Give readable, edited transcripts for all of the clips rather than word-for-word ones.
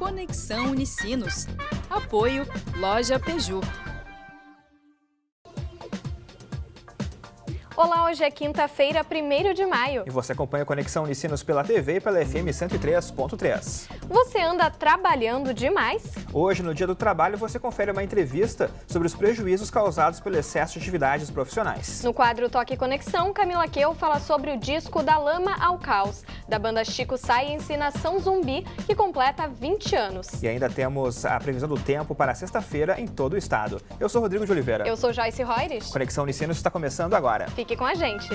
Conexão Unicinos. Apoio Loja Peugeot. Olá, hoje é quinta-feira, 1º de maio. E você acompanha a Conexão Unicinos pela TV e pela FM 103.3. Você anda trabalhando demais? Hoje, no Dia do Trabalho, você confere uma entrevista sobre os prejuízos causados pelo excesso de atividades profissionais. No quadro Toque Conexão, Camila Queu fala sobre o disco Da Lama ao Caos, da banda Chico Science Nação Zumbi, que completa 20 anos. E ainda temos a previsão do tempo para sexta-feira em todo o estado. Eu sou Rodrigo de Oliveira. Eu sou Joyce Reures. Conexão Unicinos está começando agora. Fique com a gente.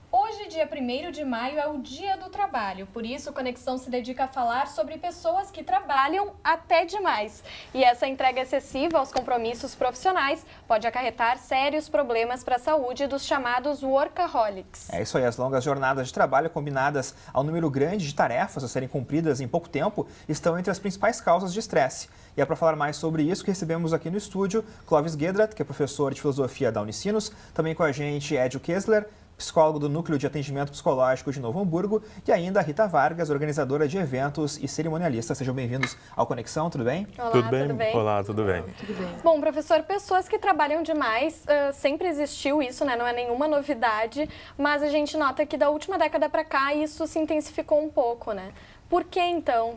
Hoje, dia 1º de maio, é o Dia do Trabalho. Por isso, Conexão se dedica a falar sobre pessoas que trabalham até demais. E essa entrega excessiva aos compromissos profissionais pode acarretar sérios problemas para a saúde dos chamados workaholics. É isso aí, as longas jornadas de trabalho combinadas ao número grande de tarefas a serem cumpridas em pouco tempo estão entre as principais causas de estresse. E é para falar mais sobre isso que recebemos aqui no estúdio Clóvis Guedrat, que é professor de filosofia da Unicinos, também com a gente Edio Kessler, psicólogo do Núcleo de Atendimento Psicológico de Novo Hamburgo, e ainda a Rita Vargas, organizadora de eventos e cerimonialista. Sejam bem-vindos ao Conexão, tudo bem? Olá, tudo bem? Tudo bem? Olá, tudo bem? Tudo bem. Bom, professor, pessoas que trabalham demais, sempre existiu isso, né? Não é nenhuma novidade, mas a gente nota que da última década para cá isso se intensificou um pouco, né? Por que, então,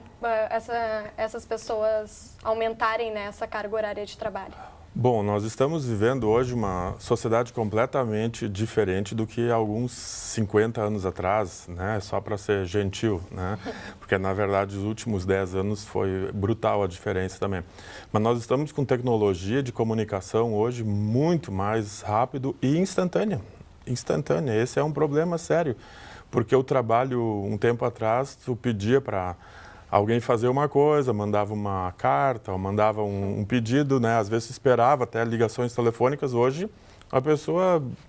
essas pessoas aumentarem, né, essa carga horária de trabalho? Bom, nós estamos vivendo hoje uma sociedade completamente diferente do que alguns 50 anos atrás, né? Só para ser gentil, né? Porque, na verdade, os últimos 10 anos foi brutal a diferença também. Mas nós estamos com tecnologia de comunicação hoje muito mais rápido e instantânea. Instantânea. Esse é um problema sério, porque o trabalho, um tempo atrás, tu pedia para alguém fazer uma coisa, mandava uma carta, ou mandava um pedido, né? Às vezes esperava até ligações telefônicas. Hoje, a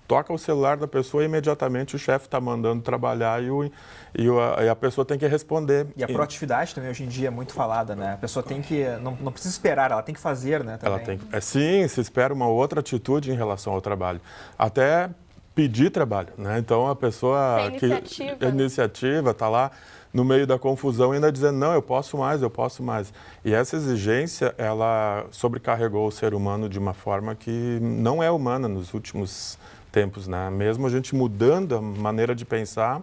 toca o celular da pessoa e imediatamente o chefe está mandando trabalhar e a pessoa tem que responder. E a proatividade também hoje em dia é muito falada, né? A pessoa tem que, não precisa esperar, ela tem que fazer, né? Também. Ela tem, sim, se espera uma outra atitude em relação ao trabalho. Até pedir trabalho, né? Então a pessoa a iniciativa está lá no meio da confusão ainda dizendo não, eu posso mais, eu posso mais. E essa exigência, ela sobrecarregou o ser humano de uma forma que não é humana nos últimos tempos, né? Mesmo a gente mudando a maneira de pensar,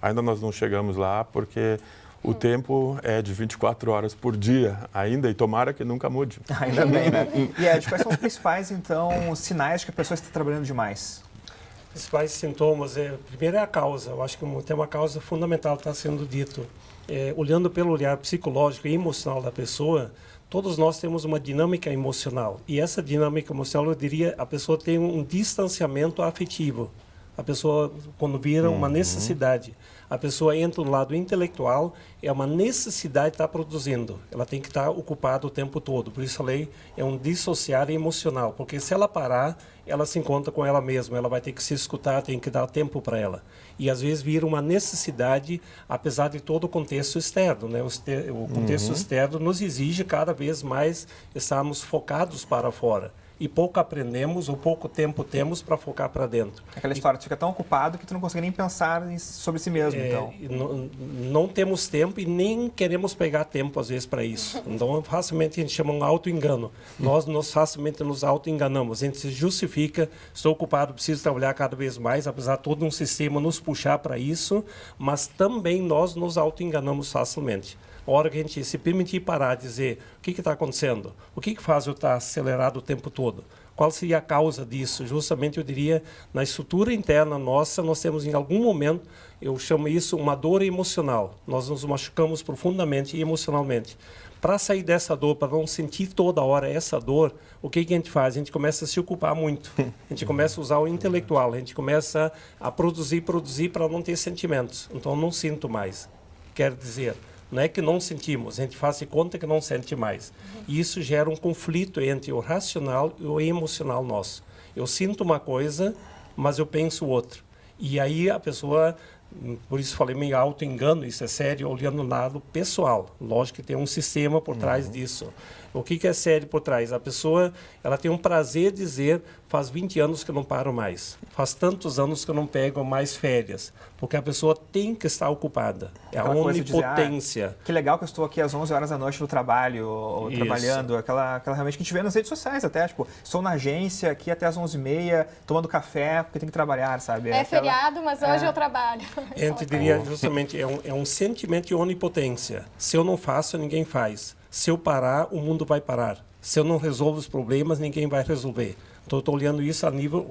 ainda nós não chegamos lá porque o tempo é de 24 horas por dia ainda, e tomara que nunca mude. Ainda bem, né? E Ed, quais são os principais, então, sinais que a pessoa está trabalhando demais? Os principais sintomas, primeiro é a causa. Eu acho que tem uma causa fundamental que está sendo dito. Olhando pelo olhar psicológico e emocional da pessoa, todos nós temos uma dinâmica emocional. E essa dinâmica emocional, eu diria, a pessoa tem um distanciamento afetivo. A pessoa, quando vira uma necessidade, a pessoa entra no lado intelectual, é uma necessidade de estar produzindo. Ela tem que estar ocupada o tempo todo. Por isso a lei é um dissociar emocional, porque se ela parar, ela se encontra com ela mesma, ela vai ter que se escutar, tem que dar tempo para ela. E às vezes vira uma necessidade, apesar de todo o contexto externo, né? O contexto externo nos exige cada vez mais estarmos focados para fora. E pouco aprendemos ou pouco tempo temos para focar para dentro. Aquela história, tu fica tão ocupado que tu não consegue nem pensar sobre si mesmo, então. Não temos tempo e nem queremos pegar tempo, às vezes, para isso. Então, facilmente a gente chama um auto-engano. Nós facilmente nos auto-enganamos. A gente se justifica, estou ocupado, preciso trabalhar cada vez mais, apesar de todo um sistema nos puxar para isso, mas também nós nos auto-enganamos facilmente. A hora que a gente se permitir parar e dizer o que está acontecendo, o que faz eu estar acelerado o tempo todo, qual seria a causa disso? Justamente, eu diria, na estrutura interna nossa, nós temos em algum momento, eu chamo isso uma dor emocional. Nós nos machucamos profundamente e emocionalmente. Para sair dessa dor, para não sentir toda hora essa dor, o que a gente faz? A gente começa a se ocupar muito. A gente começa a usar o intelectual, a gente começa a produzir para não ter sentimentos. Então, eu não sinto mais. Quer dizer, não é que não sentimos, a gente faz de conta que não sente mais. E isso gera um conflito entre o racional e o emocional nosso. Eu sinto uma coisa, mas eu penso outra. E aí a pessoa, por isso falei meio auto-engano, isso é sério, olhando no lado pessoal. Lógico que tem um sistema por trás disso. O que é sério por trás? A pessoa, ela tem um prazer de dizer, faz 20 anos que eu não paro mais. Faz tantos anos que eu não pego mais férias. Porque a pessoa tem que estar ocupada. É a onipotência. Dizer, que legal que eu estou aqui às 11 horas da noite no trabalho, ou trabalhando. Aquela realmente que a gente vê nas redes sociais até, tipo, estou na agência aqui até às 11h30, tomando café, porque tem que trabalhar, sabe? É feriado, mas hoje eu trabalho. A gente diria justamente, é um sentimento de onipotência. Se eu não faço, ninguém faz. Se eu parar, o mundo vai parar. Se eu não resolvo os problemas, ninguém vai resolver. Então, eu estou olhando isso a nível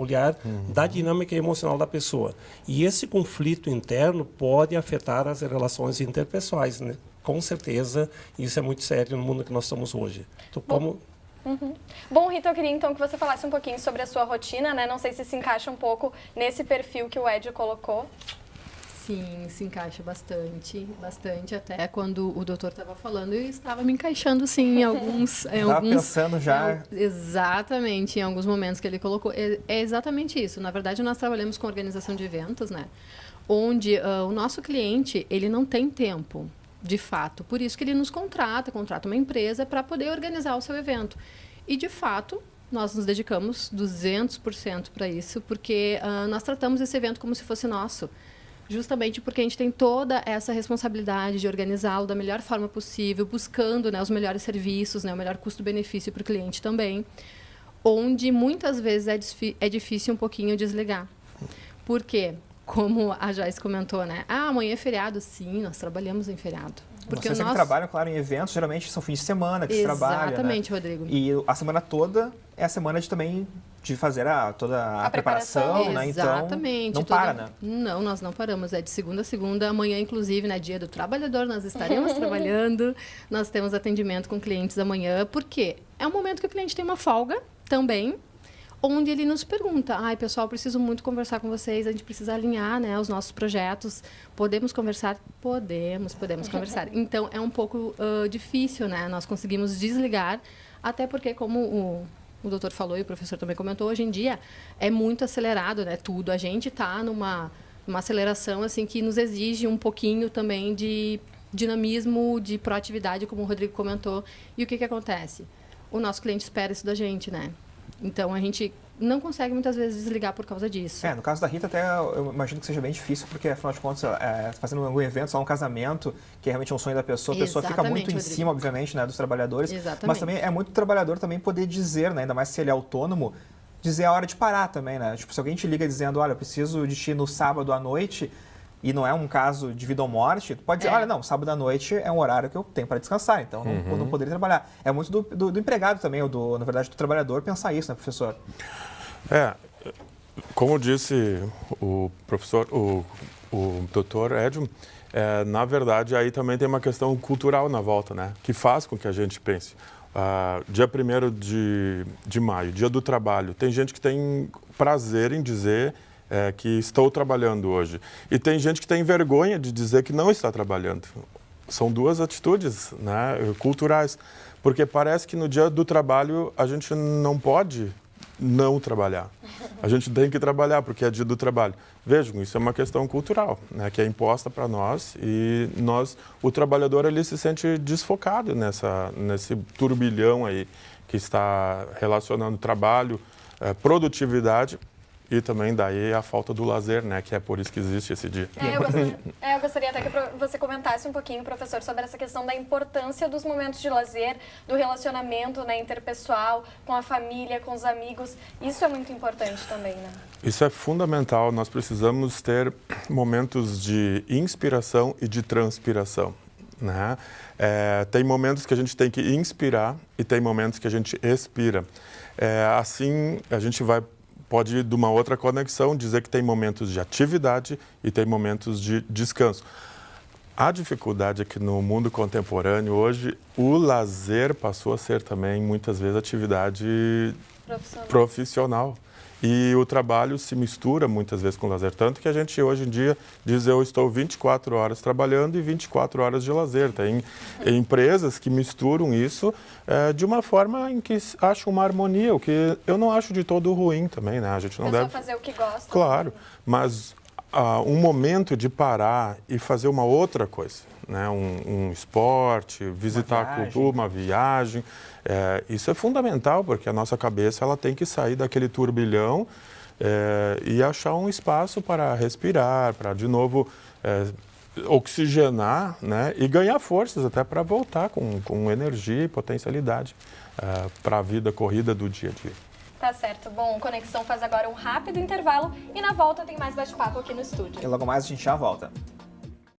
da dinâmica emocional da pessoa. E esse conflito interno pode afetar as relações interpessoais, né? Com certeza, isso é muito sério no mundo que nós estamos hoje. Então, Bom, Rita, eu queria então que você falasse um pouquinho sobre a sua rotina, né? Não sei se encaixa um pouco nesse perfil que o Edio colocou. Sim, se encaixa bastante, até quando o doutor estava falando, eu estava me encaixando, sim, em alguns... Estava pensando já... Exatamente, em alguns momentos que ele colocou. É exatamente isso. Na verdade, nós trabalhamos com organização de eventos, né? Onde o nosso cliente, ele não tem tempo, de fato. Por isso que ele nos contrata uma empresa para poder organizar o seu evento. E, de fato, nós nos dedicamos 200% para isso, porque nós tratamos esse evento como se fosse nosso. Justamente porque a gente tem toda essa responsabilidade de organizá-lo da melhor forma possível, buscando, né, os melhores serviços, né, o melhor custo-benefício para o cliente também, onde muitas vezes é difícil um pouquinho desligar. Por quê? Como a Joyce comentou, né? Amanhã é feriado. Sim, nós trabalhamos em feriado. Porque vocês que trabalham, claro, em eventos, geralmente são fins de semana que se trabalha, exatamente, né? Rodrigo. E a semana toda é a semana de fazer toda a preparação, né? Exatamente. Então, não para, né? Não, nós não paramos. É de segunda a segunda. Amanhã, inclusive, né, dia do trabalhador, nós estaremos trabalhando. Nós temos atendimento com clientes amanhã. Por quê? É um momento que o cliente tem uma folga também, onde ele nos pergunta, pessoal, preciso muito conversar com vocês, a gente precisa alinhar, né, os nossos projetos, podemos conversar? Podemos conversar. Então, é um pouco difícil, né, nós conseguimos desligar, até porque, como o doutor falou e o professor também comentou, hoje em dia é muito acelerado, né, tudo. A gente está numa aceleração, assim, que nos exige um pouquinho também de dinamismo, de proatividade, como o Rodrigo comentou. E o que acontece? O nosso cliente espera isso da gente, né? Então, a gente não consegue muitas vezes desligar por causa disso. No caso da Rita, até eu imagino que seja bem difícil, porque, afinal de contas, fazendo algum evento, só um casamento, que é realmente um sonho da pessoa, a pessoa fica muito em cima, obviamente, né, dos trabalhadores. Exatamente. Mas também é muito trabalhador também poder dizer, né, ainda mais se ele é autônomo, dizer a hora de parar também, né? Tipo, se alguém te liga dizendo, olha, eu preciso de ti no sábado à noite, e não é um caso de vida ou morte, tu pode dizer, olha, não, sábado à noite é um horário que eu tenho para descansar, então eu não poderia trabalhar. É muito do empregado também, ou na verdade, do trabalhador pensar isso, né, professor? Como disse o professor, o doutor Edio, na verdade, aí também tem uma questão cultural na volta, né, que faz com que a gente pense. Dia 1º de maio, dia do trabalho, tem gente que tem prazer em dizer que estou trabalhando hoje. E tem gente que tem vergonha de dizer que não está trabalhando. São duas atitudes, né, culturais. Porque parece que no dia do trabalho a gente não pode não trabalhar. A gente tem que trabalhar porque é dia do trabalho. Vejam, isso é uma questão cultural, né, que é imposta para nós e o trabalhador ali se sente desfocado nesse turbilhão aí que está relacionando trabalho, produtividade e também daí a falta do lazer, né, que é por isso que existe esse dia. Eu gostaria até que você comentasse um pouquinho, professor, sobre essa questão da importância dos momentos de lazer, do relacionamento, né, interpessoal, com a família, com os amigos. Isso é muito importante também, né? Isso é fundamental. Nós precisamos ter momentos de inspiração e de transpiração, né? Tem momentos que a gente tem que inspirar e tem momentos que a gente expira. Assim, a gente pode ir de uma outra conexão, dizer que tem momentos de atividade e tem momentos de descanso. A dificuldade é que no mundo contemporâneo, hoje, o lazer passou a ser também, muitas vezes, atividade profissional. E o trabalho se mistura muitas vezes com o lazer. Tanto que a gente hoje em dia diz eu estou 24 horas trabalhando e 24 horas de lazer. Tem empresas que misturam isso de uma forma em que acham uma harmonia, o que eu não acho de todo ruim também, né? A gente não deve fazer o que gosta. Claro, mas um momento de parar e fazer uma outra coisa, né? Um esporte, visitar a cultura, uma viagem. Isso é fundamental, porque a nossa cabeça ela tem que sair daquele turbilhão e achar um espaço para respirar, para de novo oxigenar, né? E ganhar forças até para voltar com energia e potencialidade para a vida corrida do dia a dia. Tá certo. Bom, o Conexão faz agora um rápido intervalo e na volta tem mais bate-papo aqui no estúdio. E logo mais a gente já volta.